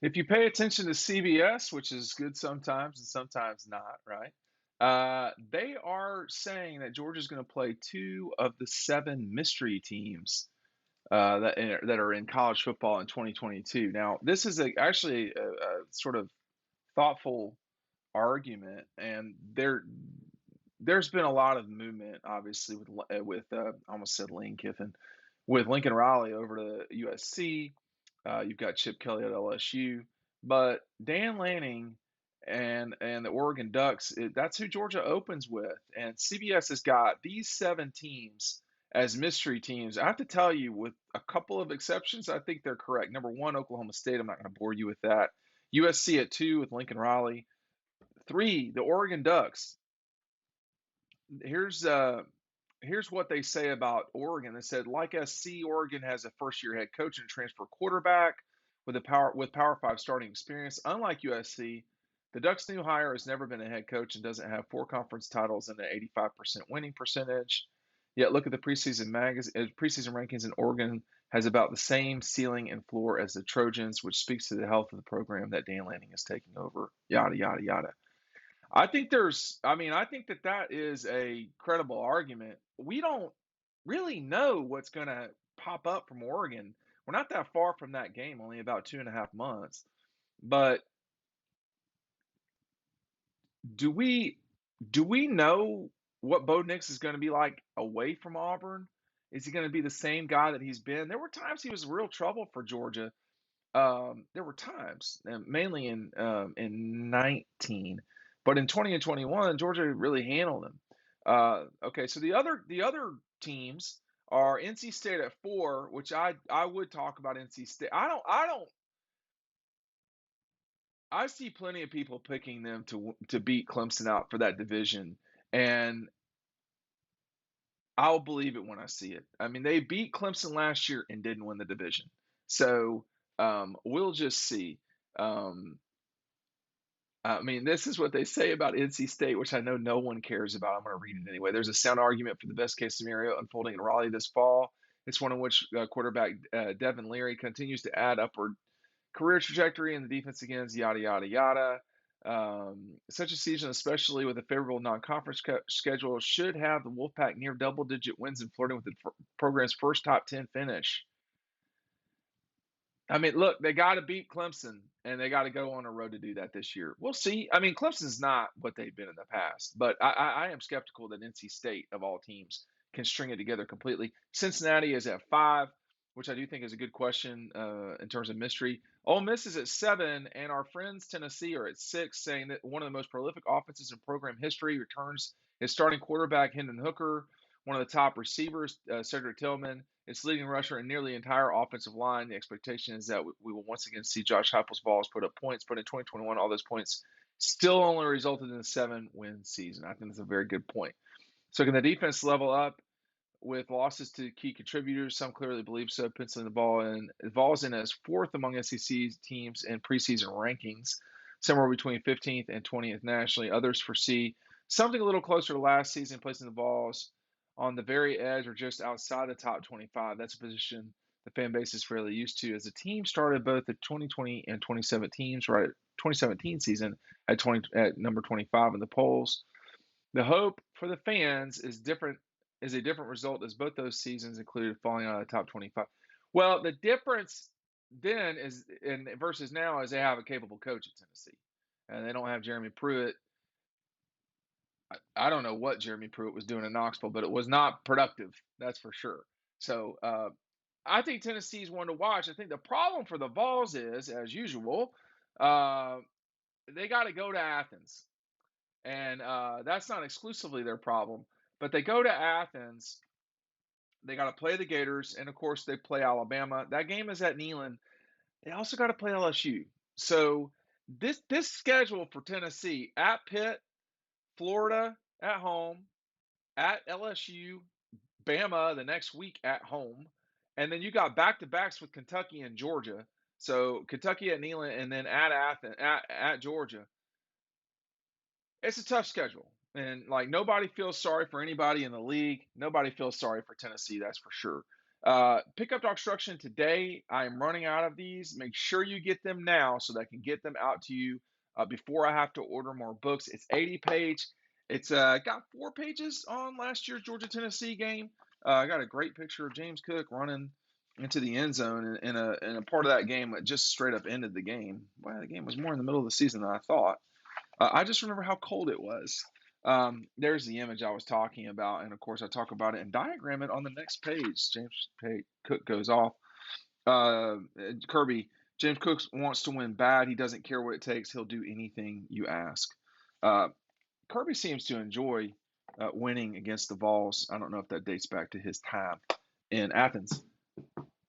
If you pay attention to CBS, which is good sometimes and sometimes not, right? They are saying that Georgia's going to play two of the seven mystery teams that are in college football in 2022. Now, this is actually a sort of thoughtful argument, and there's been a lot of movement, obviously, with I almost said Lane Kiffin, with Lincoln Riley over to USC. You've got Chip Kelly at LSU, but Dan Lanning and the Oregon Ducks, that's who Georgia opens with. And CBS has got these seven teams as mystery teams. I have to tell you, with a couple of exceptions, I think they're correct. Number one, Oklahoma State. I'm not going to bore you with that. USC at two with Lincoln Riley. Three, the Oregon Ducks. Here's here's what they say about Oregon. They said, like SC, Oregon has a first-year head coach and transfer quarterback with Power Five starting experience. Unlike USC, the Ducks' new hire has never been a head coach and doesn't have four conference titles and an 85% winning percentage. Yet look at the preseason rankings, and Oregon has about the same ceiling and floor as the Trojans, which speaks to the health of the program that Dan Lanning is taking over. Yada yada yada. I think that is a credible argument. We don't really know what's going to pop up from Oregon. We're not that far from that game, only about 2.5 months. But do we know what Bo Nix is going to be like away from Auburn? Is he going to be the same guy that he's been? There were times he was real trouble for Georgia. There were times, mainly in 19, but in 20 and 21, Georgia really handled them. Okay, so the other teams are NC State at four, which I would talk about NC State. I see plenty of people picking them to beat Clemson out for that division, and I'll believe it when I see it. I mean, they beat Clemson last year and didn't win the division, so we'll just see. Um, I mean, this is what they say about NC State, which I know no one cares about. I'm going to read it anyway. There's a sound argument for the best case scenario unfolding in Raleigh this fall. It's one in which quarterback Devin Leary continues to add upward career trajectory, and the defense against yada yada yada. Such a season, especially with a favorable non-conference schedule, should have the Wolfpack near double-digit wins and flirting with the program's first top 10 finish. I mean, look, they got to beat Clemson, and they got to go on a road to do that this year. We'll see. I mean, Clemson's not what they've been in the past, but I am skeptical that NC State, of all teams, can string it together completely. Cincinnati is at five, which I do think is a good question in terms of mystery. Ole Miss is at seven, and our friends Tennessee are at six, saying that one of the most prolific offenses in program history returns his starting quarterback, Hendon Hooker, one of the top receivers, Cedric Tillman, its leading rusher, and nearly entire offensive line. The expectation is that we will once again see Josh Heupel's balls put up points, but in 2021, all those points still only resulted in a 7-win season. I think that's a very good point. So can the defense level up with losses to key contributors? Some clearly believe so, penciling the ball in. It falls in as fourth among SEC teams in preseason rankings, somewhere between 15th and 20th nationally. Others foresee something a little closer to last season, placing the balls on the very edge or just outside the top 25. That's a position the fan base is fairly used to, as the team started both the 2020 and 2017 season at number 25 in the polls. The hope for the fans is a different result, as both those seasons included falling out of the top 25. Well, the difference then is versus now is they have a capable coach at Tennessee, and they don't have Jeremy Pruitt. I don't know what Jeremy Pruitt was doing in Knoxville, but it was not productive. That's for sure. So I think Tennessee's one to watch. I think the problem for the Vols is, as usual, they got to go to Athens, and that's not exclusively their problem. But they go to Athens. They got to play the Gators, and of course they play Alabama. That game is at Neyland. They also got to play LSU. So this schedule for Tennessee at Pitt, Florida at home, at LSU, Bama the next week at home, and then you got back-to-backs with Kentucky and Georgia. So Kentucky at Neyland, and then at Athens, at Georgia. It's a tough schedule, and like nobody feels sorry for anybody in the league. Nobody feels sorry for Tennessee, that's for sure. Pick up Dawgstruction today. I am running out of these. Make sure you get them now so that I can get them out to you before I have to order more books. It's 80 page. It's got 4 pages on last year's Georgia Tennessee game. I got a great picture of James Cook running into the end zone in a part of that game that just straight up ended the game. Well, the game was more in the middle of the season than I thought. I just remember how cold it was. There's the image I was talking about, and of course I talk about it and diagram it on the next page. Cook goes off. Kirby, James Cook wants to win bad. He doesn't care what it takes. He'll do anything you ask. Kirby seems to enjoy winning against the Vols. I don't know if that dates back to his time in Athens.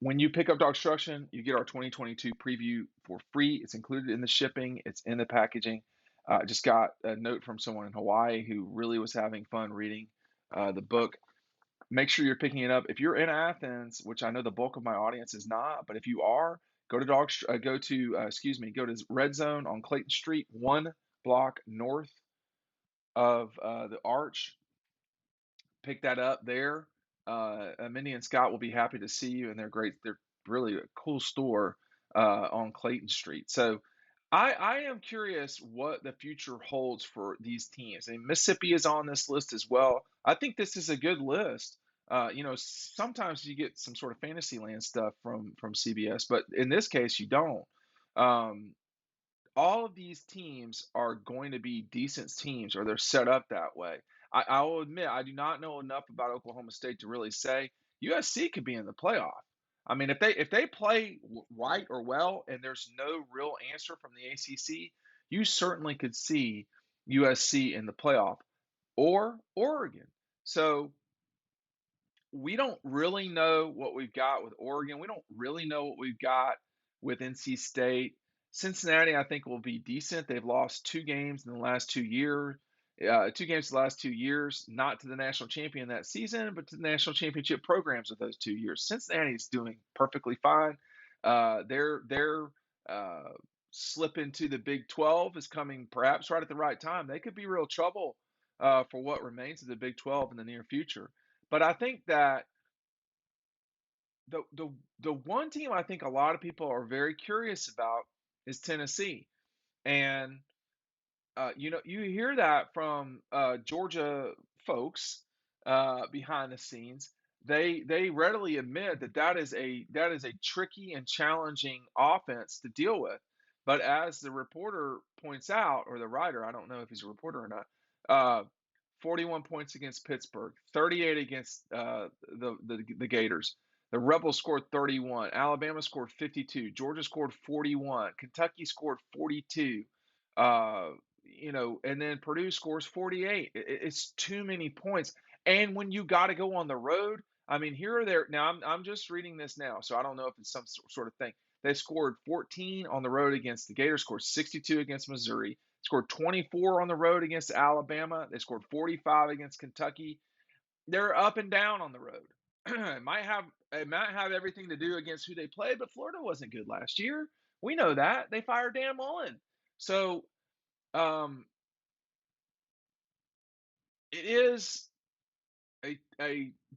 When you pick up Dawgstruction, you get our 2022 preview for free. It's included in the shipping. It's in the packaging. Just got a note from someone in Hawaii who really was having fun reading the book. Make sure you're picking it up. If you're in Athens, which I know the bulk of my audience is not, but if you are, go to Red Zone on Clayton Street, 1 block north of the Arch. Pick that up there. Mindy and Scott will be happy to see you, and they're great. They're really a cool store on Clayton Street. So I am curious what the future holds for these teams. I mean, Mississippi is on this list as well. I think this is a good list. Sometimes you get some sort of Fantasyland stuff from CBS, but in this case, you don't. All of these teams are going to be decent teams, or they're set up that way. I will admit I do not know enough about Oklahoma State to really say USC could be in the playoff. I mean, if they play right or well, and there's no real answer from the ACC, you certainly could see USC in the playoff or Oregon. So we don't really know what we've got with Oregon. We don't really know what we've got with NC State. Cincinnati, I think, will be decent. They've lost 2 games in the last 2 years. 2 games the last 2 years, not to the national champion that season, but to the national championship programs of those 2 years. Cincinnati's doing perfectly fine. Their slip into the Big 12 is coming perhaps right at the right time. They could be real trouble for what remains of the Big 12 in the near future. But I think that the one team I think a lot of people are very curious about is Tennessee, and you hear that from Georgia folks behind the scenes. They readily admit that is a tricky and challenging offense to deal with. But as the reporter points out, or the writer, I don't know if he's a reporter or not, 41 points against Pittsburgh, 38 against the Gators. The Rebels scored 31. Alabama scored 52. Georgia scored 41. Kentucky scored 42. And then Purdue scores 48. It's too many points. And when you got to go on the road, I mean, here or there. Now, I'm just reading this now, so I don't know if it's some sort of thing. They scored 14 on the road against the Gators, scored 62 against Missouri, scored 24 on the road against Alabama. They scored 45 against Kentucky. They're up and down on the road. It might have everything to do against who they played, but Florida wasn't good last year. We know that. They fired Dan Mullen. So it is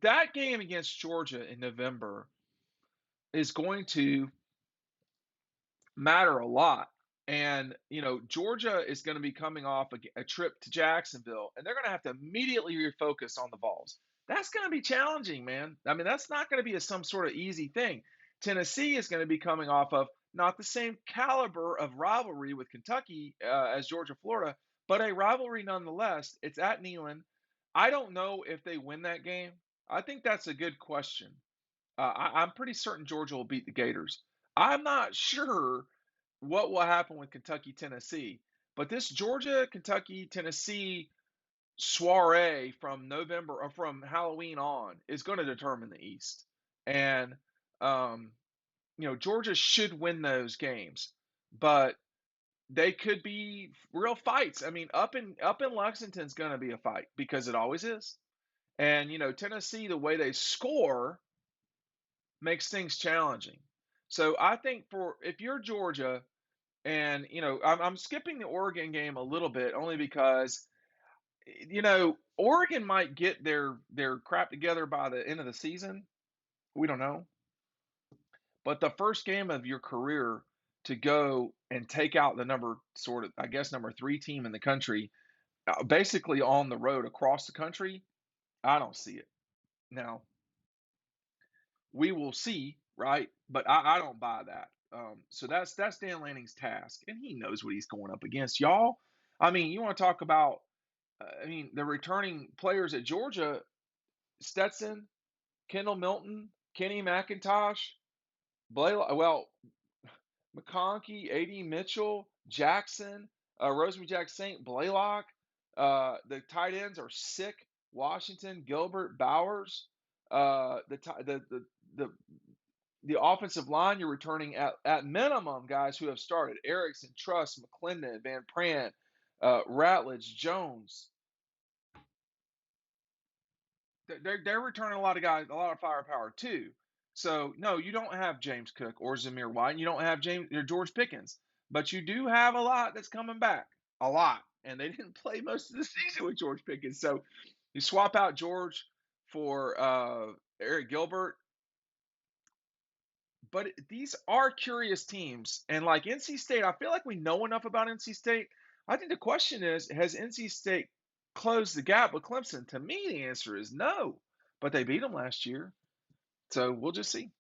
that game against Georgia in November is going to matter a lot. And Georgia is going to be coming off a trip to Jacksonville, and they're going to have to immediately refocus on the Vols. That's going to be challenging, man. I mean, that's not going to be some sort of easy thing. Tennessee is going to be coming off of not the same caliber of rivalry with Kentucky as Georgia, Florida, but a rivalry nonetheless. It's at Neyland. I don't know if they win that game. I think that's a good question. I'm pretty certain Georgia will beat the Gators. I'm not sure what will happen with Kentucky, Tennessee, but this Georgia, Kentucky, Tennessee soiree from November or from Halloween on is going to determine the East. And Georgia should win those games, but they could be real fights. I mean, up in Lexington's going to be a fight because it always is. And Tennessee, the way they score makes things challenging. So I think if you're Georgia, and I'm skipping the Oregon game a little bit only because Oregon might get their crap together by the end of the season, We don't know. But the first game of your career to go and take out the number 3 team in the country, basically on the road across the country, I don't see it. Now, we will see, right? But I don't buy that. So that's Dan Lanning's task, and he knows what he's going up against, y'all. I mean, you want to talk about? The returning players at Georgia: Stetson, Kendall Milton, Kenny McIntosh, Blaylock. McConkey, A.D. Mitchell, Jackson, Rosemary Jack Saint, Blaylock. The tight ends are Sick, Washington, Gilbert, Bowers. The offensive line, you're returning at minimum guys who have started: Erickson, Truss, McClendon, Van Pran, Ratledge, Jones. They're returning a lot of guys, a lot of firepower too. So no, you don't have James Cook or Zamir White, and you don't have George Pickens, but you do have a lot that's coming back, a lot, and they didn't play most of the season with George Pickens. So you swap out George for Eric Gilbert, but these are curious teams, and like NC State, I feel like we know enough about NC State. I think the question is, has NC State closed the gap with Clemson? To me, the answer is no, but they beat them last year. So we'll just see.